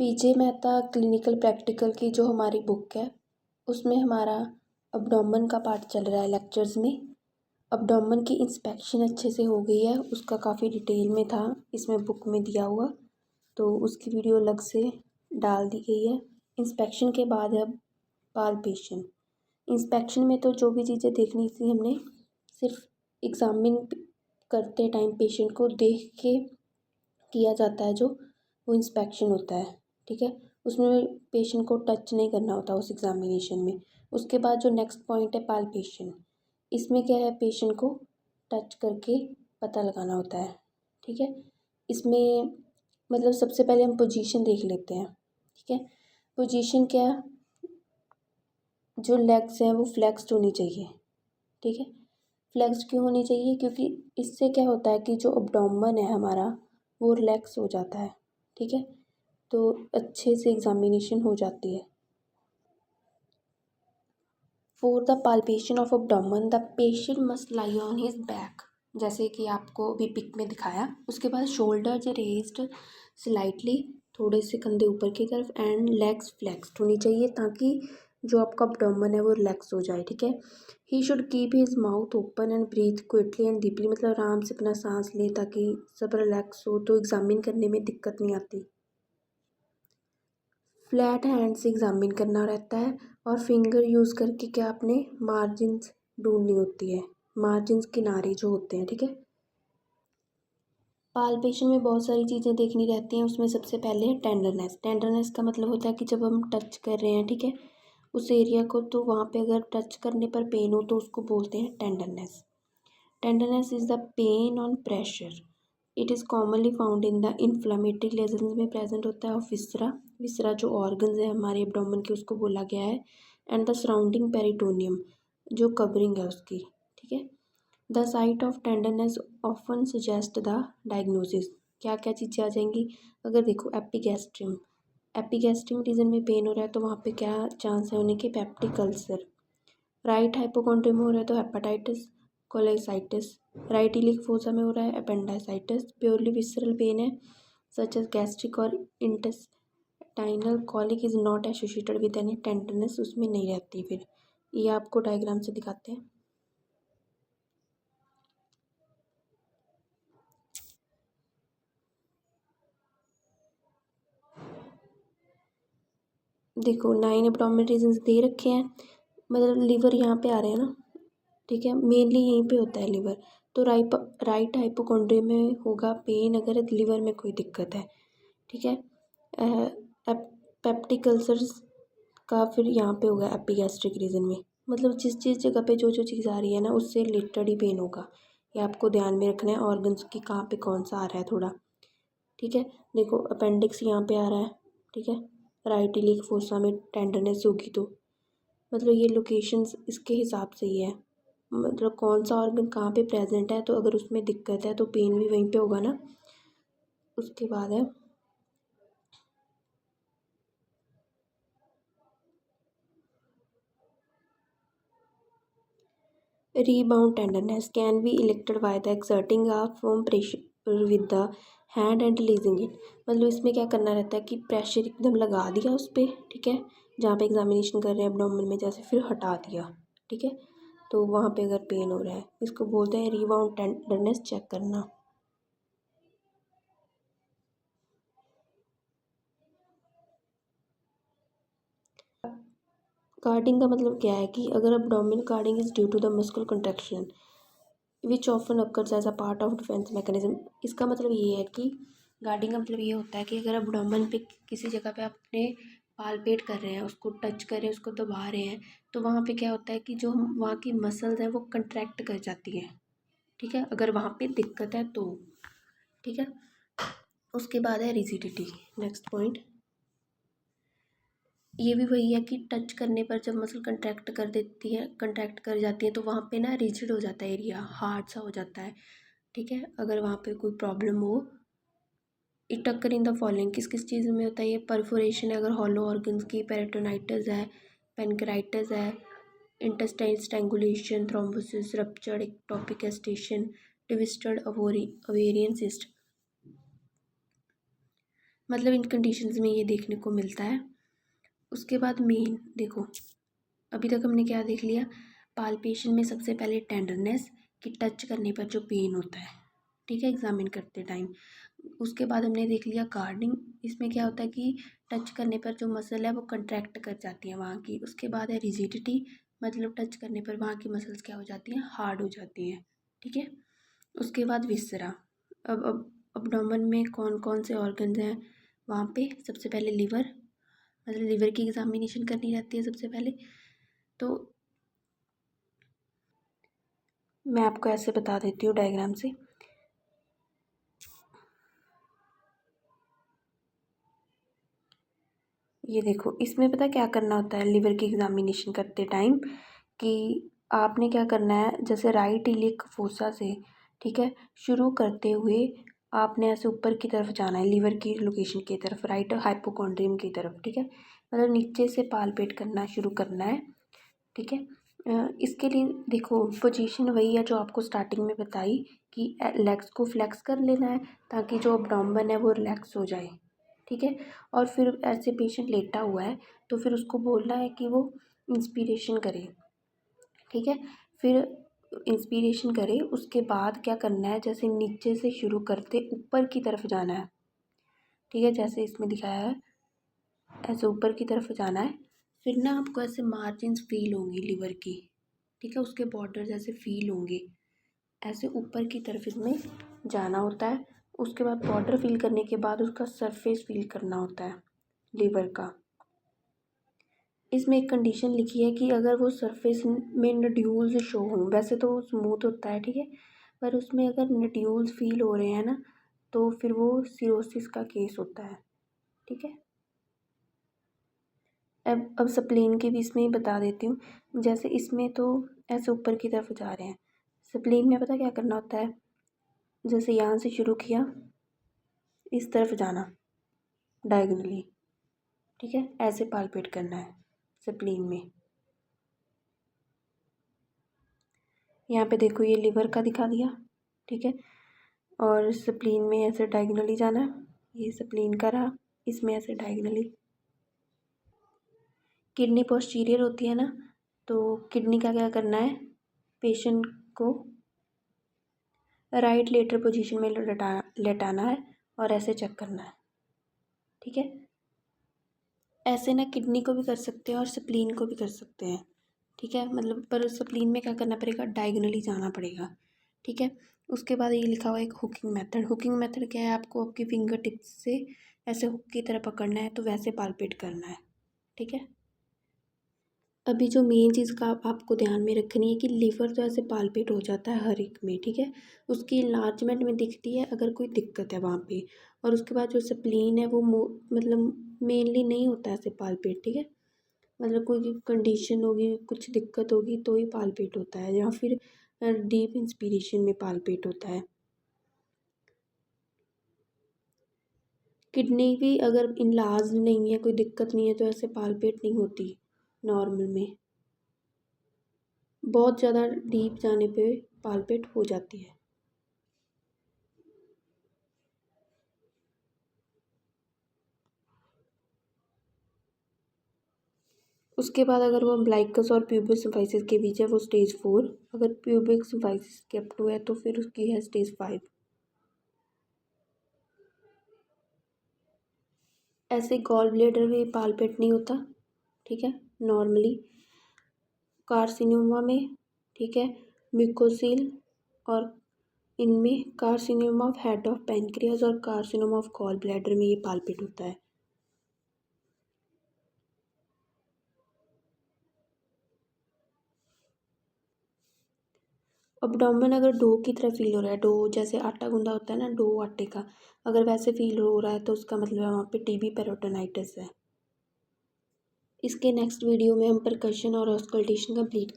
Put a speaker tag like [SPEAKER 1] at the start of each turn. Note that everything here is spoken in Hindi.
[SPEAKER 1] पीजे मेहता क्लिनिकल प्रैक्टिकल की जो हमारी बुक है उसमें हमारा अब्डोमेन का पार्ट चल रहा है लेक्चर्स में। अब्डोमेन की इंस्पेक्शन अच्छे से हो गई है, उसका काफ़ी डिटेल में था इसमें बुक में दिया हुआ, तो उसकी वीडियो अलग से डाल दी गई है। इंस्पेक्शन के बाद है पाल्पेशन। इंस्पेक्शन में तो जो भी चीज़ें देखनी थी हमने सिर्फ एग्जामिन करते टाइम पेशेंट को देख के किया जाता है, जो वो इंस्पेक्शन होता है। ठीक है, उसमें पेशेंट को टच नहीं करना होता उस एग्जामिनेशन में। उसके बाद जो नेक्स्ट पॉइंट है पाल्पेशन, इसमें क्या है पेशेंट को टच करके पता लगाना होता है। ठीक है, इसमें मतलब सबसे पहले हम पोजीशन देख लेते हैं। ठीक है, पोजीशन क्या, जो लेग्स हैं वो फ्लेक्स्ड होनी चाहिए। ठीक है, फ्लेक्स्ड क्यों होनी चाहिए, क्योंकि इससे क्या होता है कि जो अब्डोमेन है हमारा वो रिलैक्स हो जाता है। ठीक है, तो अच्छे से एग्जामिनेशन हो जाती है। For the palpation of abdomen the patient must lie on his back, जैसे कि आपको अभी पिक में दिखाया। उसके बाद शोल्डर जो रेज्ड स्लाइटली, थोड़े से कंधे ऊपर की तरफ, एंड लेग्स फ्लेक्स्ड होनी चाहिए ताकि जो आपका अब्डोमेन है वो रिलैक्स हो जाए। ठीक है, he should keep his mouth open and breathe quickly and deeply, मतलब आराम से अपना सांस ले ताकि सब रिलैक्स हो, तो एग्जामिन करने में दिक्कत नहीं आती। फ्लैट हैंड से एग्जामिन करना रहता है और फिंगर यूज़ करके क्या आपने मार्जिन्स ढूंढनी होती है, मार्जिन्स किनारे जो होते हैं। ठीक है, पाल्पेशन में बहुत सारी चीज़ें देखनी रहती हैं। उसमें सबसे पहले है टेंडरनेस। टेंडरनेस का मतलब होता है कि जब हम टच कर रहे हैं, ठीक है, उस एरिया को, तो वहाँ पे अगर टच करने पर पेन हो तो उसको बोलते हैं tenderness. Tenderness is the pain on pressure. It is commonly found in the inflammatory lesions में प्रेजेंट होता है, और विसरा, विसरा जो ऑर्गन्स है हमारे एब्डोमेन के उसको बोला गया है, एंड द सराउंडिंग पेरिटोनियम जो कवरिंग है उसकी। ठीक है, the site of tenderness often suggest the diagnosis. क्या क्या चीज़ें आ जाएंगी, अगर देखो एपिगैस्ट्रियम, एपिगैस्ट्रियम रीजन में पेन हो रहा है तो वहाँ पे क्या चांस है होने के, पेप्टिक अल्सर। राइट हाइपोकॉन्ड्रियम में हो रहा है तो हेपाटाइटिस, कोलेसाइटिस। राइट इलिक फोसा में हो रहा है अपेंडाइसाइटिस। प्योरली विसरल पेन है सच एज गैस्ट्रिक और intestinal colic is not associated with any tenderness, उसमें नहीं रहती। फिर ये आपको डायग्राम से दिखाते हैं। देखो 9 एब्डोमिनल रीजन्स दे रखे हैं, मतलब लीवर यहाँ पे आ रहे हैं ना। ठीक है, मेनली यहीं पे होता है लीवर, तो राइट हाइपोकॉन्ड्रियम में होगा पेन अगर लीवर में कोई दिक्कत है। ठीक है, पेप्टिक अल्सर्स का फिर यहाँ पे होगा एपिगैस्ट्रिक रीजन में, मतलब जिस जिस जगह पे जो जो चीज़ आ रही है ना उससे रिलेटेड ही पेन होगा। ये आपको ध्यान में रखना है ऑर्गन्स की कहाँ पे कौन सा आ रहा है थोड़ा। ठीक है, देखो अपेंडिक्स यहाँ पे आ रहा है। ठीक है, राइट इलिक फोसा में टेंडरनेस होगी, तो मतलब ये लोकेशंस इसके हिसाब से ही है, मतलब कौन सा ऑर्गन कहाँ पे प्रेजेंट है, तो अगर उसमें दिक्कत है तो पेन भी वहीं पे होगा ना। उसके बाद है rebound tenderness can be elicted by the exerting a firm pressure with the hand and releasing it। मतलब इसमें क्या करना रहता है कि प्रेशर एकदम लगा दिया उस पर, ठीक है, जहाँ पे एग्जामिनेशन कर रहे हैं एब्डोमेन में, जैसे फिर हटा दिया। ठीक है, तो वहाँ पे अगर पेन हो रहा है इसको बोलते हैं रीबाउंड टेंडरनेस चेक करना। कार्डिंग का मतलब क्या है कि अगर abdominal guarding is due to the muscular contraction which often occurs as a part of defence mechanism. इसका मतलब ये है कि गार्डिंग का मतलब ये होता है कि अगर अब्डोमेन पे किसी जगह पे आपने पालपेट कर रहे हैं, उसको टच कर रहे हैं, उसको दबा रहे हैं, तो वहाँ पे क्या होता है कि जो वहाँ की मसल्स हैं वो कंट्रैक्ट कर जाती हैं। ठीक है, अगर वहाँ पे दिक्कत है तो। ठीक है, उसके बाद है रिजिडिटी, नेक्स्ट पॉइंट। ये भी वही है कि टच करने पर जब मसल कंट्रैक्ट कर देती है, कंट्रैक्ट कर जाती है, तो वहाँ पे ना रिजिड हो जाता है एरिया, हार्ड सा हो जाता है। ठीक है, अगर वहाँ पे कोई प्रॉब्लम हो। It occur in the following, किस किस चीज़ में होता है ये, परफोरेशन है अगर हॉलो ऑर्गन्स की, पेरिटोनाइटिस है, पेनक्राइटिस है, intestine strangulation, thrombosis, ruptured ectopic station, twisted ovarian cyst. मतलब इन कंडीशंस में ये देखने को मिलता है। उसके बाद मेन देखो, अभी तक हमने क्या देख लिया, पाल्पेशन में सबसे पहले टेंडरनेस कि टच करने पर जो पेन होता है, ठीक है, एग्जामिन करते टाइम। उसके बाद हमने देख लिया गार्डिंग, इसमें क्या होता है कि टच करने पर जो मसल है वो कंट्रैक्ट कर जाती है वहाँ की। उसके बाद है रिजिडिटी, मतलब टच करने पर वहाँ की मसल्स क्या हो जाती हैं, हार्ड हो जाती हैं, ठीक है। उसके बाद विसरा, अब अब्डोमेन में कौन कौन से ऑर्गन्स हैं वहाँ पे, सबसे पहले लिवर, मतलब लिवर की एग्जामिनेशन करनी रहती है सबसे पहले। तो मैं आपको ऐसे बता देती हूँ डायग्राम से। ये देखो, इसमें पता क्या करना होता है लिवर की एग्जामिनेशन करते टाइम, कि आपने क्या करना है, जैसे राइट इलियक फोसा से, ठीक है, शुरू करते हुए आपने ऐसे ऊपर की तरफ जाना है, लिवर की लोकेशन की तरफ, राइट हाइपोकॉन्ड्रियम की तरफ, ठीक है, मतलब नीचे से पालपेट करना शुरू करना है, ठीक है। इसके लिए देखो पोजीशन वही है जो आपको स्टार्टिंग में बताई, कि लेग्स को फ्लेक्स कर लेना है ताकि जो अब्डोमेन है वो रिलैक्स हो जाए, ठीक है। और फिर ऐसे पेशेंट लेटा हुआ है तो फिर उसको बोलना है कि वो इंस्पिरेशन करे, ठीक है। फिर इंस्पिरेशन करे, उसके बाद क्या करना है, जैसे नीचे से शुरू करते ऊपर की तरफ जाना है, ठीक है, जैसे इसमें दिखाया है ऐसे ऊपर की तरफ जाना है। फिर ना आपको ऐसे मार्जिन्स फील होंगी लिवर की, ठीक है, उसके बॉर्डर जैसे फील होंगे, ऐसे ऊपर की तरफ इसमें जाना होता है। उसके बाद बॉर्डर फील करने के बाद उसका सरफेस फील करना होता है लिवर का। इसमें एक कंडीशन लिखी है कि अगर वो सरफेस में नड्यूल्स शो हों, वैसे तो वो स्मूथ होता है, ठीक है, पर उसमें अगर नड्यूल्स फील हो रहे हैं ना तो फिर वो सिरोसिस का केस होता है, ठीक है। अब स्प्लीन के भी इसमें ही बता देती हूँ। जैसे इसमें तो ऐसे ऊपर की तरफ जा रहे हैं, स्प्लीन में पता क्या करना होता है, जैसे यहाँ से शुरू किया, इस तरफ जाना डायगोनली, ठीक है, ऐसे पालपेट करना है स्प्लीन में। यहाँ पे देखो ये लिवर का दिखा दिया, ठीक है, और स्प्लीन में ऐसे डायगोनली जाना है, ये स्प्लीन का रहा, इसमें ऐसे डायगोनली। किडनी पोस्टीरियर होती है ना, तो किडनी का क्या करना है, पेशेंट को राइट लेटर पोजीशन में लेटाना है और ऐसे चेक करना है, ठीक है। ऐसे ना किडनी को भी कर सकते हैं और स्प्लीन को भी कर सकते हैं, ठीक है, मतलब पर स्प्लीन में क्या करना पड़ेगा, डायगोनली जाना पड़ेगा, ठीक है। उसके बाद ये लिखा हुआ है एक हुकिंग मेथड। हुकिंग मेथड क्या है, आपको आपकी फिंगर टिप्स से ऐसे हुक की तरह पकड़ना है तो वैसे पालपेट करना है, ठीक है। अभी जो मेन चीज़ का आपको ध्यान में रखनी है कि लीवर तो ऐसे पालपेट हो जाता है हर एक में, ठीक है, उसकी इन्लार्जमेंट में दिखती है अगर कोई दिक्कत है वहाँ पे। और उसके बाद जो स्प्लीन है वो मतलब मेनली नहीं होता है ऐसे पालपेट, ठीक है, मतलब कोई कंडीशन होगी, कुछ दिक्कत होगी तो ही पालपेट होता है, या फिर डीप इंस्पिरेशन में पालपेट होता है। किडनी भी अगर इनलाज नहीं है, कोई दिक्कत नहीं है तो ऐसे पालपेट नहीं होती नॉर्मल में, बहुत ज़्यादा डीप जाने पे पालपेट हो जाती है। उसके बाद अगर वो अम्ब्लाइकस और प्यूबिक सिम्फाइसिस के बीच है वो स्टेज 4, अगर प्यूबिक सिम्फाइसिस के अप टू है तो फिर उसकी है स्टेज 5। ऐसे गॉल ब्लेडर में पालपेट नहीं होता, ठीक है, नॉर्मली कार्सिनोमा में, ठीक है, म्यूकोसील, और इनमें carcinoma of head of pancreas और कार्सिनोमा ऑफ गॉल ब्लैडर में ये पालपेट होता है। अब्डोमेन अगर डो की तरह फील हो रहा है, डो जैसे आटा गूंदा होता है ना, डो आटे का, अगर वैसे फील हो रहा है तो उसका मतलब है वहाँ पे टीबी पेरिटोनाइटिस है। इसके नेक्स्ट वीडियो में हम परकशन और ऑस्कल्टेशन कंप्लीट